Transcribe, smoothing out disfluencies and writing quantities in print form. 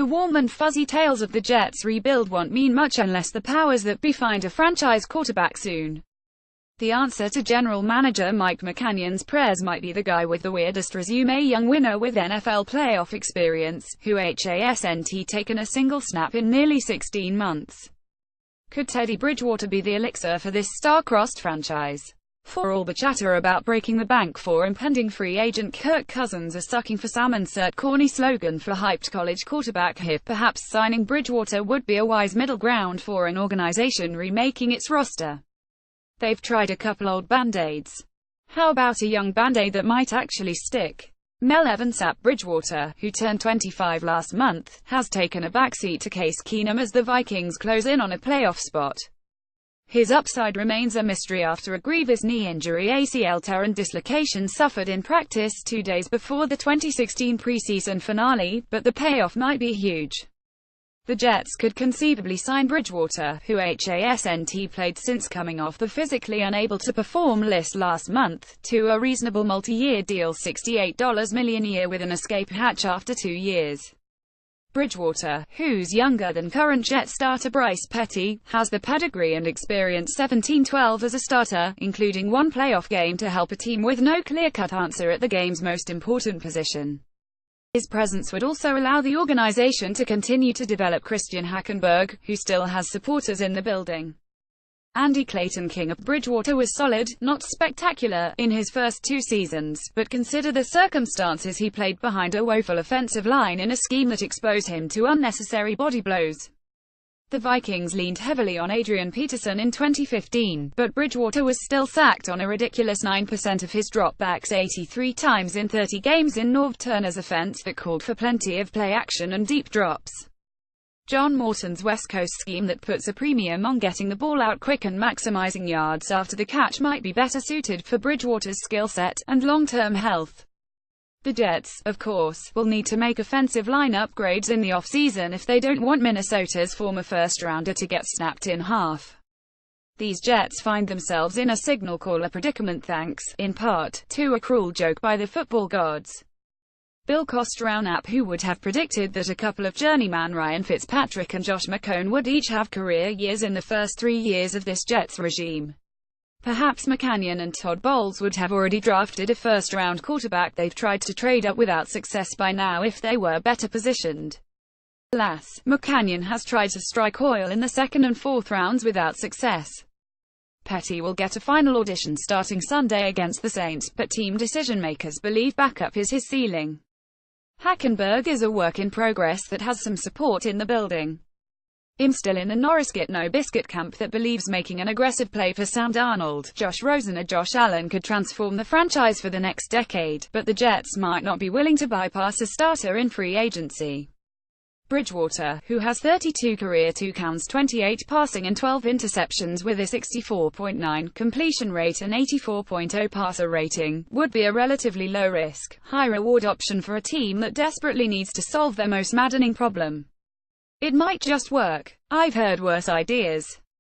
The warm and fuzzy tales of the Jets' rebuild won't mean much unless the powers that be find a franchise quarterback soon. The answer to general manager Mike McCannion's prayers might be the guy with the weirdest resume, young winner with NFL playoff experience, who hasn't taken a single snap in nearly 16 months. Could Teddy Bridgewater be the elixir for this star-crossed franchise? For all the chatter about breaking the bank for impending free agent Kirk Cousins, a sucking for some insert corny slogan for hyped college quarterback hip, perhaps signing Bridgewater would be a wise middle ground for an organization remaking its roster. They've tried a couple old band-aids. How about a young band-aid that might actually stick? Mel Evansap Bridgewater, who turned 25 last month, has taken a backseat to Case Keenum as the Vikings close in on a playoff spot. His upside remains a mystery after a grievous knee injury, ACL tear and dislocation suffered in practice 2 days before the 2016 preseason finale, but the payoff might be huge. The Jets could conceivably sign Bridgewater, who hasn't played since coming off the physically unable to perform list last month, to a reasonable multi-year deal, $68 million a year with an escape hatch after 2 years. Bridgewater, who's younger than current Jet starter Bryce Petty, has the pedigree and experience 17-12 as a starter, including one playoff game to help a team with no clear-cut answer at the game's most important position. His presence would also allow the organization to continue to develop Christian Hackenberg, who still has supporters in the building. Andy Clayton King of Bridgewater was solid, not spectacular, in his first 2 seasons, but consider the circumstances. He played behind a woeful offensive line in a scheme that exposed him to unnecessary body blows. The Vikings leaned heavily on Adrian Peterson in 2015, but Bridgewater was still sacked on a ridiculous 9% of his dropbacks 83 times in 30 games in Norv Turner's offense that called for plenty of play action and deep drops. John Morton's West Coast scheme that puts a premium on getting the ball out quick and maximizing yards after the catch might be better suited for Bridgewater's skill set and long-term health. The Jets, of course, will need to make offensive line upgrades in the offseason if they don't want Minnesota's former first-rounder to get snapped in half. These Jets find themselves in a signal caller predicament thanks, in part, to a cruel joke by the football gods. Bill Kostrownapp, who would have predicted that a couple of journeyman Ryan Fitzpatrick and Josh McCown would each have career years in the first 3 years of this Jets regime. Perhaps McCannion and Todd Bowles would have already drafted a first-round quarterback they've tried to trade up without success by now if they were better positioned. Alas, McCannion has tried to strike oil in the 2nd and 4th rounds without success. Petty will get a final audition starting Sunday against the Saints, but team decision-makers believe backup is his ceiling. Hackenberg is a work in progress that has some support in the building. I'm still in the Norris get no biscuit camp that believes making an aggressive play for Sam Darnold, Josh Rosen or Josh Allen could transform the franchise for the next decade, but the Jets might not be willing to bypass a starter in free agency. Bridgewater, who has 32 career touchdowns, 28 passing and 12 interceptions with a 64.9 completion rate and 84.0 passer rating, would be a relatively low-risk, high-reward option for a team that desperately needs to solve their most maddening problem. It might just work. I've heard worse ideas.